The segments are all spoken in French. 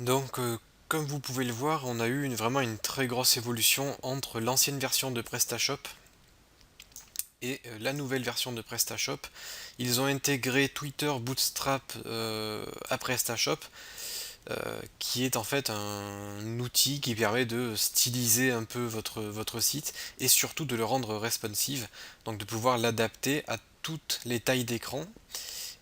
Donc, comme vous pouvez le voir, on a eu vraiment une très grosse évolution entre l'ancienne version de PrestaShop et la nouvelle version de PrestaShop. Ils ont intégré Twitter Bootstrap à PrestaShop, qui est en fait un outil qui permet de styliser un peu votre site et surtout de le rendre responsive, donc de pouvoir l'adapter à toutes les tailles d'écran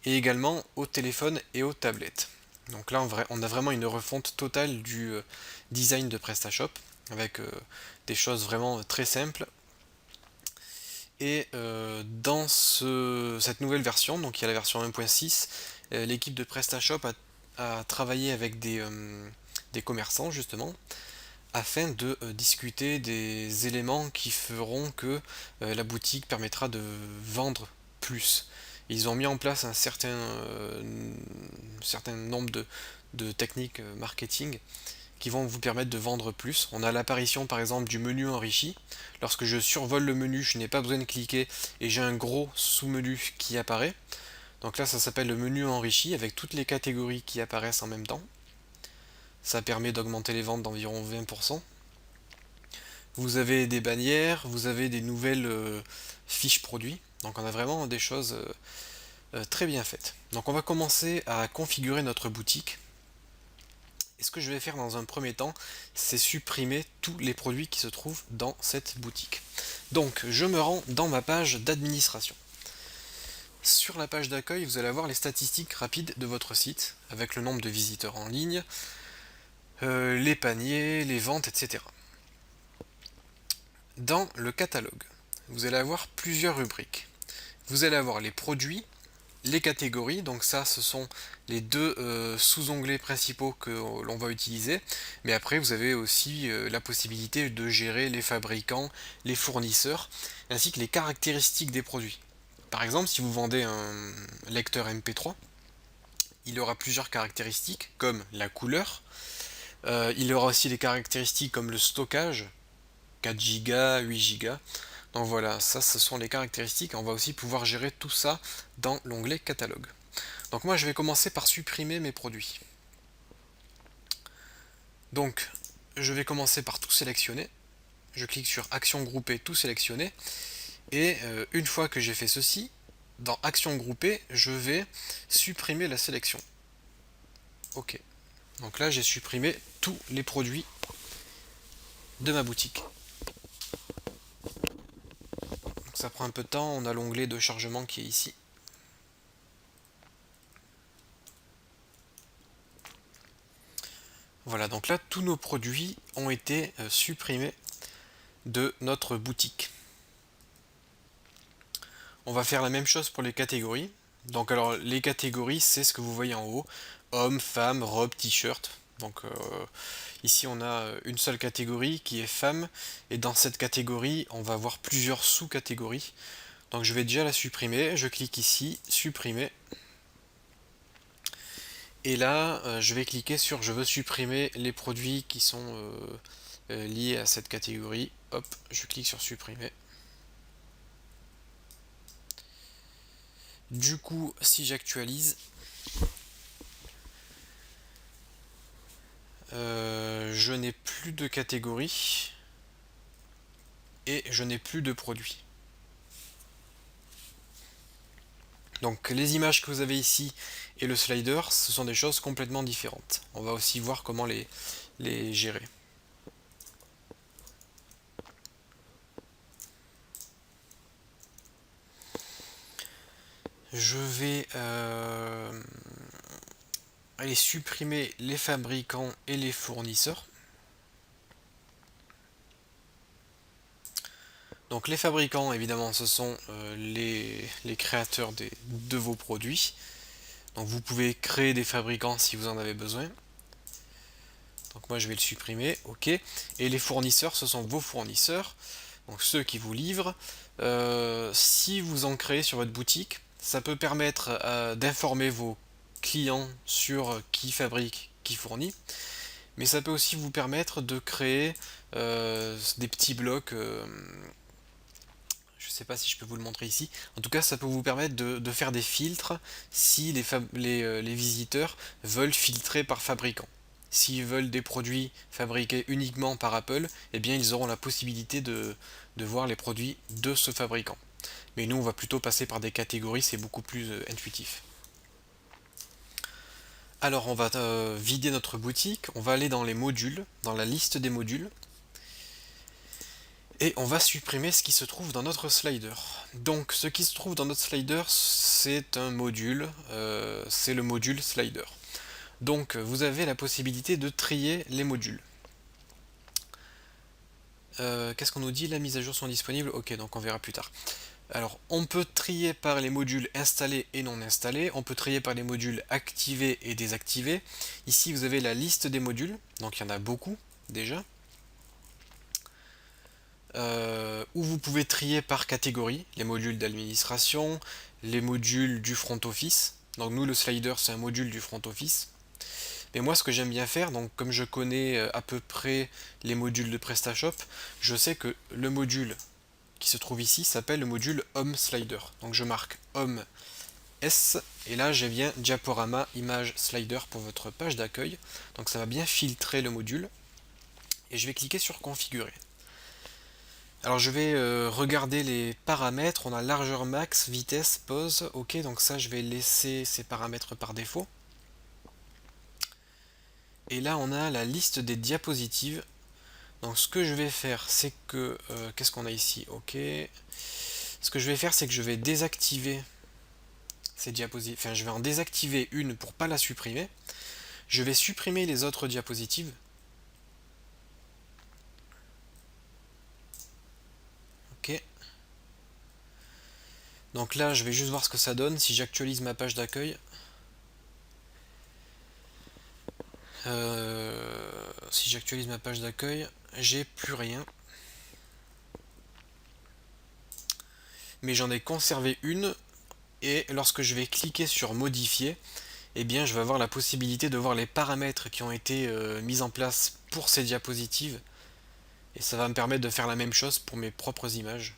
et également au téléphone et aux tablettes. Donc là, on a vraiment une refonte totale du design de PrestaShop avec des choses vraiment très simples. Et dans cette nouvelle version, donc il y a la version 1.6, l'équipe de PrestaShop a travaillé avec des commerçants justement afin de discuter des éléments qui feront que la boutique permettra de vendre plus. Ils ont mis en place certain nombre de techniques marketing qui vont vous permettre de vendre plus. On a l'apparition par exemple du menu enrichi. Lorsque je survole le menu, je n'ai pas besoin de cliquer et j'ai un gros sous-menu qui apparaît. Donc là, ça s'appelle le menu enrichi avec toutes les catégories qui apparaissent en même temps. Ça permet d'augmenter les ventes d'environ 20%. Vous avez des bannières, vous avez des nouvelles fiches produits. Donc on a vraiment des choses très bien faites. Donc on va commencer à configurer notre boutique. Et ce que je vais faire dans un premier temps, c'est supprimer tous les produits qui se trouvent dans cette boutique. Donc je me rends dans ma page d'administration. Sur la page d'accueil, vous allez avoir les statistiques rapides de votre site, avec le nombre de visiteurs en ligne, les paniers, les ventes, etc. Dans le catalogue, vous allez avoir plusieurs rubriques. Vous allez avoir les produits, les catégories, donc ça ce sont les deux sous-onglets principaux que l'on va utiliser, mais après vous avez aussi la possibilité de gérer les fabricants, les fournisseurs, ainsi que les caractéristiques des produits. Par exemple, si vous vendez un lecteur MP3, il aura plusieurs caractéristiques comme la couleur, il aura aussi des caractéristiques comme le stockage, 4 Go, 8 Go. Donc voilà, ça ce sont les caractéristiques, on va aussi pouvoir gérer tout ça dans l'onglet catalogue. Donc moi je vais commencer par supprimer mes produits. Donc je vais commencer par tout sélectionner, je clique sur action groupée, tout sélectionner, et une fois que j'ai fait ceci, dans action groupée, je vais supprimer la sélection. Ok, donc là j'ai supprimé tous les produits de ma boutique. Donc ça prend un peu de temps, on a l'onglet de chargement qui est ici. Voilà, donc là tous nos produits ont été supprimés de notre boutique. On va faire la même chose pour les catégories. Donc alors les catégories, c'est ce que vous voyez en haut. Hommes, femmes, robes, t-shirt. Donc ici on a une seule catégorie qui est femmes. Et dans cette catégorie, on va avoir plusieurs sous-catégories. Donc je vais déjà la supprimer. Je clique ici, supprimer. Et là, je vais cliquer sur je veux supprimer les produits qui sont liés à cette catégorie. Hop, je clique sur supprimer. Du coup, si j'actualise, je n'ai plus de catégorie et je n'ai plus de produits. Donc les images que vous avez ici et le slider, ce sont des choses complètement différentes. On va aussi voir comment les gérer. Je vais aller supprimer les fabricants et les fournisseurs. Donc les fabricants, évidemment, ce sont les créateurs de vos produits. Donc vous pouvez créer des fabricants si vous en avez besoin. Donc moi je vais le supprimer, ok. Et les fournisseurs, ce sont vos fournisseurs, donc ceux qui vous livrent. Si vous en créez sur votre boutique, ça peut permettre d'informer vos clients sur qui fabrique, qui fournit. Mais ça peut aussi vous permettre de créer des petits blocs. Je ne sais pas si je peux vous le montrer ici. En tout cas, ça peut vous permettre de faire des filtres si les visiteurs veulent filtrer par fabricant. S'ils veulent des produits fabriqués uniquement par Apple, eh bien ils auront la possibilité de voir les produits de ce fabricant. Mais nous, on va plutôt passer par des catégories, c'est beaucoup plus intuitif. Alors on va vider notre boutique, on va aller dans les modules, dans la liste des modules, et on va supprimer ce qui se trouve dans notre slider. Donc ce qui se trouve dans notre slider, c'est un module, c'est le module slider. Donc vous avez la possibilité de trier les modules. Qu'est-ce qu'on nous dit? La mise à jour sont disponibles. Ok, donc on verra plus tard. Alors, on peut trier par les modules installés et non installés. On peut trier par les modules activés et désactivés. Ici, vous avez la liste des modules. Donc, il y en a beaucoup déjà. Où vous pouvez trier par catégorie. Les modules d'administration, les modules du front office. Donc, nous, le slider, c'est un module du front office. Mais moi, ce que j'aime bien faire, donc comme je connais à peu près les modules de PrestaShop, je sais que le module qui se trouve ici s'appelle le module Home Slider. Donc je marque Home S, et là j'ai bien Diaporama Image Slider pour votre page d'accueil. Donc ça va bien filtrer le module. Et je vais cliquer sur Configurer. Alors je vais regarder les paramètres. On a largeur max, vitesse, pause. Ok, donc ça je vais laisser ces paramètres par défaut. Et là on a la liste des diapositives. Donc ce que je vais faire, c'est que... qu'est-ce qu'on a ici? Ok. Ce que je vais faire, c'est que je vais désactiver ces diapositives. Enfin, je vais en désactiver une pour pas la supprimer. Je vais supprimer les autres diapositives. Ok. Donc là, je vais juste voir ce que ça donne si j'actualise ma page d'accueil. Si j'actualise ma page d'accueil, j'ai plus rien. Mais j'en ai conservé une. Et lorsque je vais cliquer sur modifier, eh bien je vais avoir la possibilité de voir les paramètres qui ont été mis en place pour ces diapositives. Et ça va me permettre de faire la même chose pour mes propres images.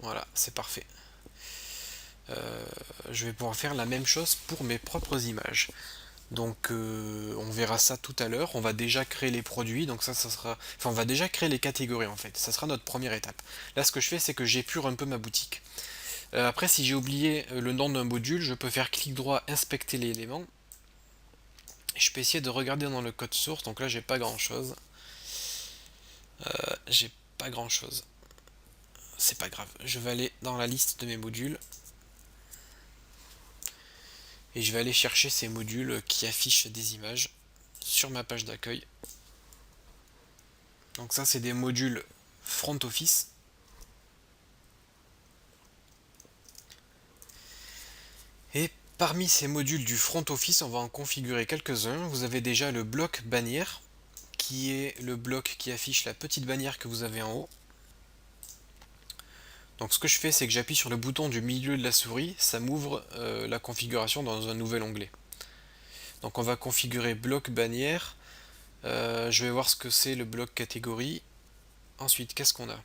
Voilà, c'est parfait. Je vais pouvoir faire la même chose pour mes propres images. Donc on verra ça tout à l'heure. On va déjà créer les produits, donc ça sera... Enfin on va déjà créer les catégories en fait. Ça sera notre première étape. Là ce que je fais c'est que j'épure un peu ma boutique. Après si j'ai oublié le nom d'un module, je peux faire clic droit, inspecter l'élément. Je peux essayer de regarder dans le code source, donc là j'ai pas grand chose. J'ai pas grand chose. C'est pas grave. Je vais aller dans la liste de mes modules. Et je vais aller chercher ces modules qui affichent des images sur ma page d'accueil. Donc ça c'est des modules front office. Et parmi ces modules du front office, on va en configurer quelques-uns. Vous avez déjà le bloc bannière, qui est le bloc qui affiche la petite bannière que vous avez en haut. Donc ce que je fais, c'est que j'appuie sur le bouton du milieu de la souris, ça m'ouvre la configuration dans un nouvel onglet. Donc on va configurer bloc bannière. Je vais voir ce que c'est le bloc catégorie. Ensuite, qu'est-ce qu'on a?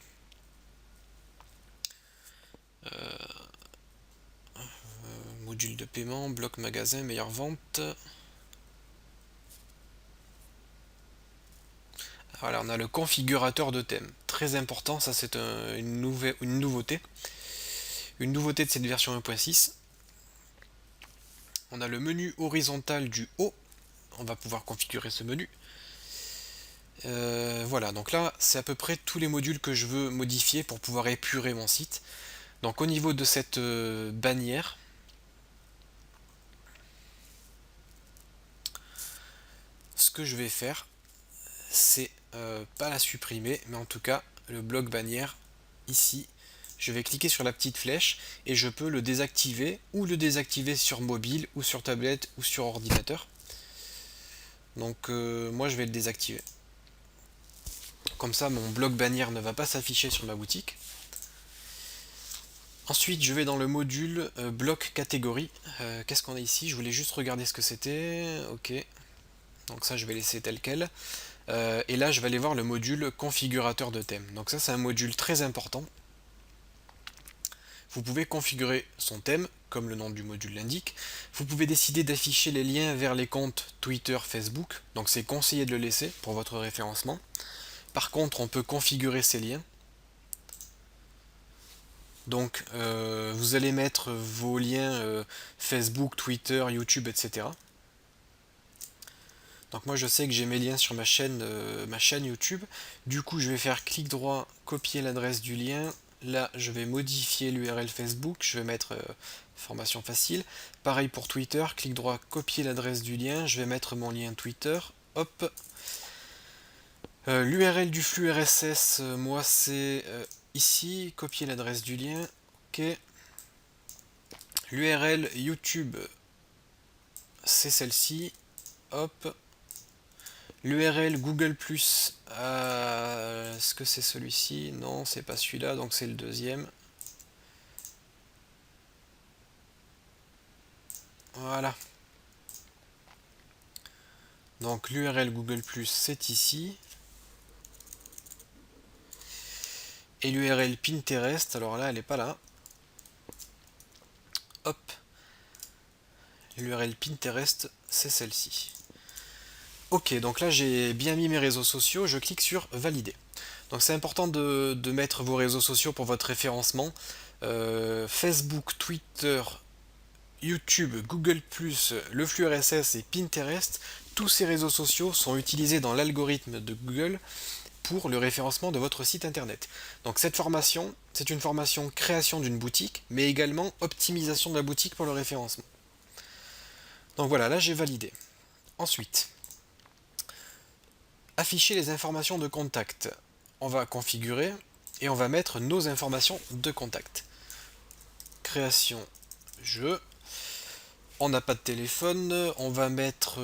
Module de paiement, bloc magasin, meilleure vente. Voilà, on a le configurateur de thème. Très important, ça c'est une nouveauté. Une nouveauté de cette version 1.6. On a le menu horizontal du haut. On va pouvoir configurer ce menu. Voilà, donc là c'est à peu près tous les modules que je veux modifier pour pouvoir épurer mon site. Donc au niveau de cette bannière, ce que je vais faire, c'est pas la supprimer, mais en tout cas le bloc bannière ici, je vais cliquer sur la petite flèche et je peux le désactiver ou le désactiver sur mobile ou sur tablette ou sur ordinateur. Donc moi je vais le désactiver. Comme ça mon bloc bannière ne va pas s'afficher sur ma boutique. Ensuite je vais dans le module bloc catégorie. Qu'est-ce qu'on a ici? Je voulais juste regarder ce que c'était. Ok. Donc ça je vais laisser tel quel. Et là je vais aller voir le module configurateur de thème. Donc ça c'est un module très important. Vous pouvez configurer son thème comme le nom du module l'indique. Vous pouvez décider d'afficher les liens vers les comptes Twitter, Facebook, donc c'est conseillé de le laisser pour votre référencement. Par contre, on peut configurer ces liens. Donc vous allez mettre vos liens Facebook, Twitter, YouTube, etc. Donc moi je sais que j'ai mes liens sur ma chaîne YouTube. Du coup je vais faire clic droit, copier l'adresse du lien. Là je vais modifier l'URL Facebook, je vais mettre formation facile. Pareil pour Twitter, clic droit, copier l'adresse du lien, je vais mettre mon lien Twitter. Hop. L'URL du flux RSS, moi c'est ici, copier l'adresse du lien. Ok. L'URL YouTube, c'est celle-ci. Hop. L'URL Google+, est-ce que c'est celui-ci? Non, c'est pas celui-là, donc c'est le deuxième. Voilà. Donc l'URL Google+, c'est ici. Et l'URL Pinterest, alors là, elle n'est pas là. Hop. L'URL Pinterest, c'est celle-ci. Ok, donc là j'ai bien mis mes réseaux sociaux, je clique sur valider. Donc c'est important de mettre vos réseaux sociaux pour votre référencement. Facebook, Twitter, YouTube, Google+, le flux RSS et Pinterest, tous ces réseaux sociaux sont utilisés dans l'algorithme de Google pour le référencement de votre site internet. Donc cette formation, c'est une formation création d'une boutique, mais également optimisation de la boutique pour le référencement. Donc voilà, là j'ai validé. Ensuite, afficher les informations de contact. On va configurer et on va mettre nos informations de contact. Création, jeu. On n'a pas de téléphone, on va mettre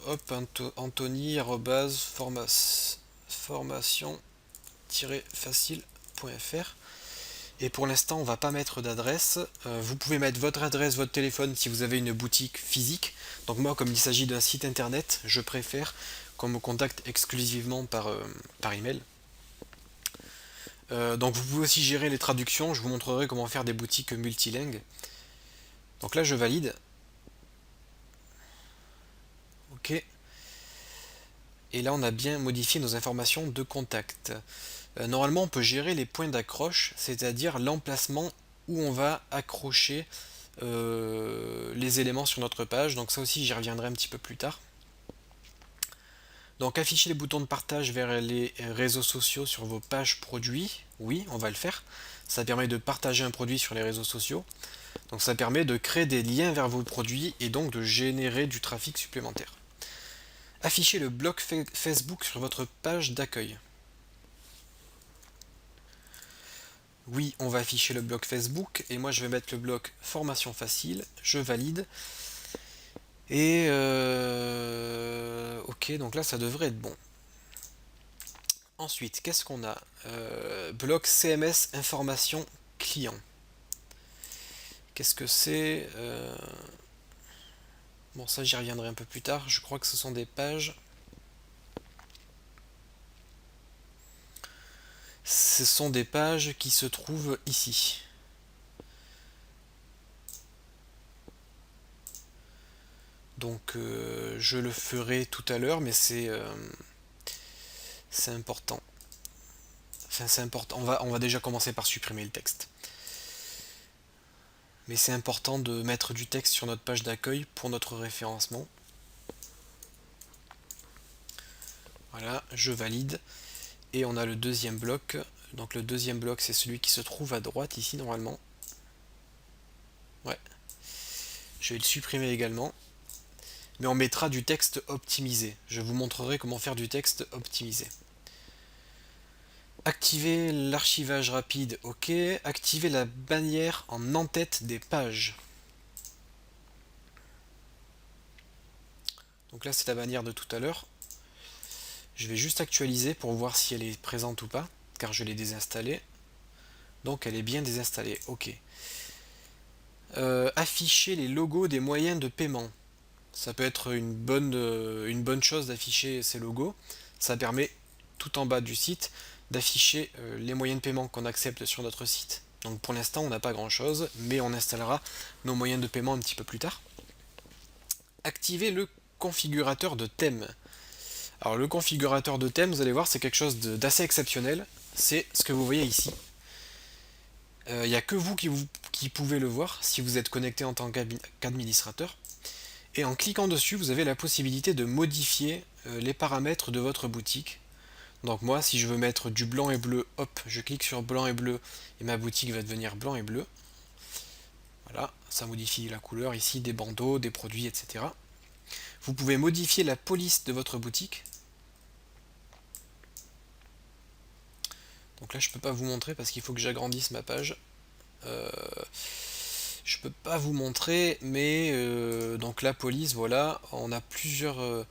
hop, Anthony formation-facile.fr. Et pour l'instant on va pas mettre d'adresse. Vous pouvez mettre votre adresse, votre téléphone si vous avez une boutique physique. Donc moi, comme il s'agit d'un site internet, je préfère qu'on me contacte exclusivement par email. Donc vous pouvez aussi gérer les traductions, je vous montrerai comment faire des boutiques multilingues. Donc là je valide. Ok. Et là on a bien modifié nos informations de contact. Normalement on peut gérer les points d'accroche, c'est-à-dire l'emplacement où on va accrocher les éléments sur notre page. Donc ça aussi j'y reviendrai un petit peu plus tard. Donc afficher les boutons de partage vers les réseaux sociaux sur vos pages produits, oui, on va le faire. Ça permet de partager un produit sur les réseaux sociaux. Donc ça permet de créer des liens vers vos produits et donc de générer du trafic supplémentaire. Afficher le bloc Facebook sur votre page d'accueil. Oui, on va afficher le bloc Facebook et moi je vais mettre le bloc formation facile, je valide. Et ok, donc là ça devrait être bon. Ensuite, qu'est-ce qu'on a? Bloc CMS information client. Qu'est-ce que c'est? Bon, ça j'y reviendrai un peu plus tard. Je crois que ce sont des pages. Ce sont des pages qui se trouvent ici. Donc je le ferai tout à l'heure, mais c'est important. Enfin, c'est important. On va déjà commencer par supprimer le texte. Mais c'est important de mettre du texte sur notre page d'accueil pour notre référencement. Voilà, je valide. Et on a le deuxième bloc. Donc le deuxième bloc, c'est celui qui se trouve à droite ici normalement. Ouais. Je vais le supprimer également. Mais on mettra du texte optimisé. Je vous montrerai comment faire du texte optimisé. Activer l'archivage rapide, ok. Activer la bannière en en-tête des pages. Donc là c'est la bannière de tout à l'heure. Je vais juste actualiser pour voir si elle est présente ou pas, car je l'ai désinstallée. Donc elle est bien désinstallée, ok. Afficher les logos des moyens de paiement. Ça peut être une bonne chose d'afficher ces logos. Ça permet tout en bas du site d'afficher les moyens de paiement qu'on accepte sur notre site. Donc pour l'instant on n'a pas grand chose, mais on installera nos moyens de paiement un petit peu plus tard. Activer le configurateur de thème. Alors le configurateur de thème, vous allez voir, c'est quelque chose d'assez exceptionnel. C'est ce que vous voyez ici. Il n'y a que vous qui pouvez le voir si vous êtes connecté en tant qu'administrateur. Et en cliquant dessus, vous avez la possibilité de modifier les paramètres de votre boutique. Donc moi, si je veux mettre du blanc et bleu, hop, je clique sur blanc et bleu et ma boutique va devenir blanc et bleu. Voilà, ça modifie la couleur ici des bandeaux, des produits, etc. Vous pouvez modifier la police de votre boutique. Donc là, je ne peux pas vous montrer parce qu'il faut que j'agrandisse ma page. Je peux pas vous montrer, mais donc la police, voilà, on a plusieurs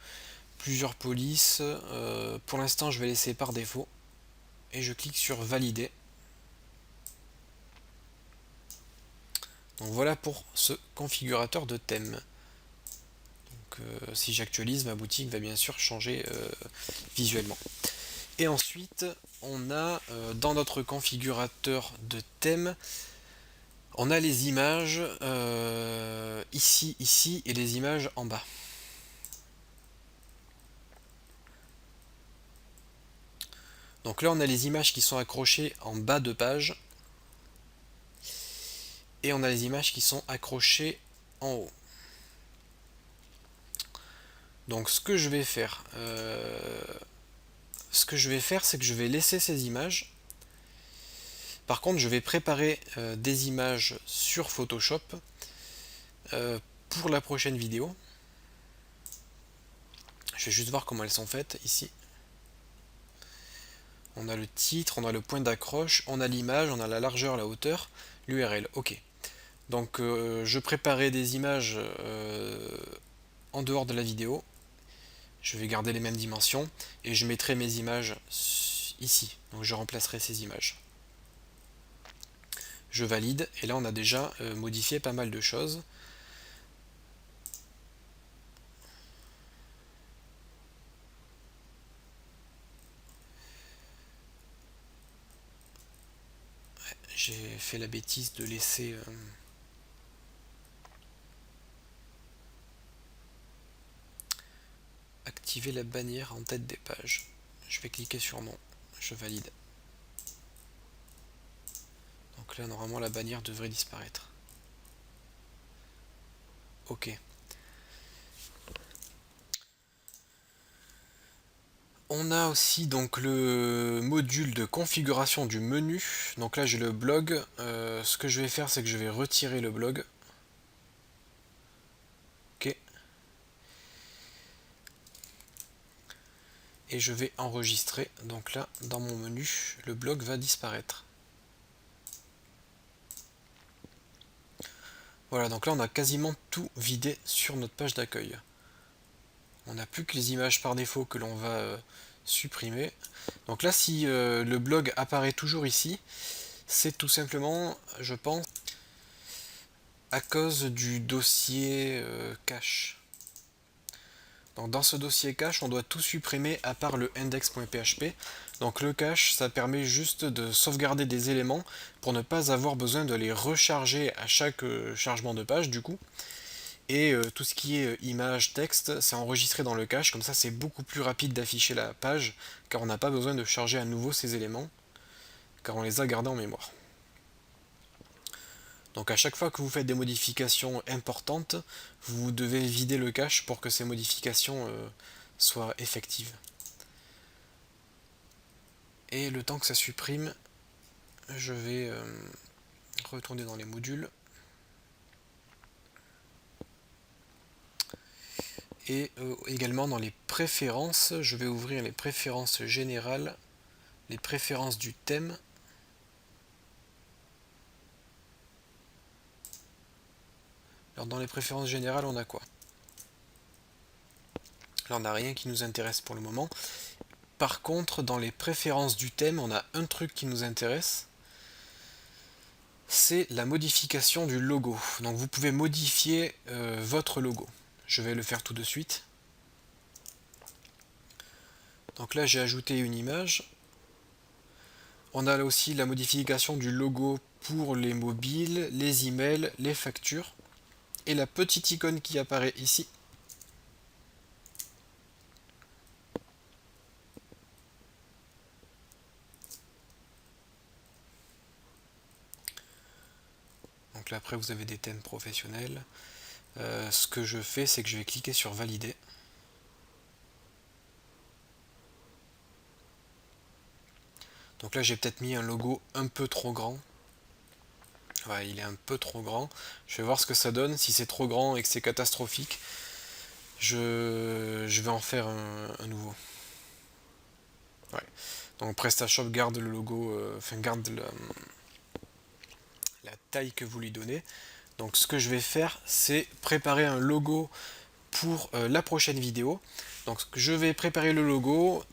polices. Pour l'instant, je vais laisser par défaut et je clique sur valider. Donc voilà pour ce configurateur de thème. Donc, si j'actualise, ma boutique va bien sûr changer visuellement. Et ensuite, on a dans notre configurateur de thème, on a les images ici, ici et les images en bas. Donc là, on a les images qui sont accrochées en bas de page. Et on a les images qui sont accrochées en haut. Donc ce que je vais faire, c'est que je vais laisser ces images. Par contre, je vais préparer des images sur Photoshop pour la prochaine vidéo. Je vais juste voir comment elles sont faites ici. On a le titre, on a le point d'accroche, on a l'image, on a la largeur, la hauteur, l'URL. Ok. Donc je préparais des images en dehors de la vidéo. Je vais garder les mêmes dimensions et je mettrai mes images ici. Donc je remplacerai ces images. Je valide et là on a déjà modifié pas mal de choses. J'ai fait la bêtise de laisser activer la bannière en tête des pages. Je vais cliquer sur non, je valide. Donc là normalement la bannière devrait disparaître. Ok. On a aussi donc le module de configuration du menu. Donc là j'ai le blog. Ce que je vais faire, c'est que je vais retirer le blog. Ok. Et je vais enregistrer. Donc là, dans mon menu, le blog va disparaître. Voilà, donc là on a quasiment tout vidé sur notre page d'accueil. On n'a plus que les images par défaut que l'on va supprimer. Donc là, si le blog apparaît toujours ici, c'est tout simplement, je pense, à cause du dossier cache. Donc dans ce dossier cache, on doit tout supprimer à part le index.php. Donc le cache, ça permet juste de sauvegarder des éléments pour ne pas avoir besoin de les recharger à chaque chargement de page du coup. Et tout ce qui est image, texte, c'est enregistré dans le cache, comme ça c'est beaucoup plus rapide d'afficher la page, car on n'a pas besoin de charger à nouveau ces éléments, car on les a gardés en mémoire. Donc à chaque fois que vous faites des modifications importantes, vous devez vider le cache pour que ces modifications soient effectives. Et le temps que ça supprime, je vais retourner dans les modules. Et également dans les préférences, je vais ouvrir les préférences générales, les préférences du thème. Alors dans les préférences générales, on a quoi? Là, on n'a rien qui nous intéresse pour le moment. Par contre, dans les préférences du thème, on a un truc qui nous intéresse. C'est la modification du logo. Donc vous pouvez modifier votre logo. Je vais le faire tout de suite. Donc là, j'ai ajouté une image. On a là aussi la modification du logo pour les mobiles, les emails, les factures. Et la petite icône qui apparaît ici, donc là après vous avez des thèmes professionnels. Ce que je fais, c'est que je vais cliquer sur valider. Donc là j'ai peut-être mis un logo un peu trop grand. Ouais, il est un peu trop grand. Je vais voir ce que ça donne. Si c'est trop grand et que c'est catastrophique, je vais en faire un nouveau. Ouais. Donc PrestaShop garde le logo, enfin garde la taille que vous lui donnez. Donc ce que je vais faire, c'est préparer un logo pour la prochaine vidéo. Donc je vais préparer le logo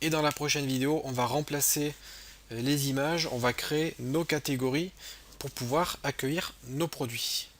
et dans la prochaine vidéo, on va remplacer les images, on va créer nos catégories pour pouvoir accueillir nos produits.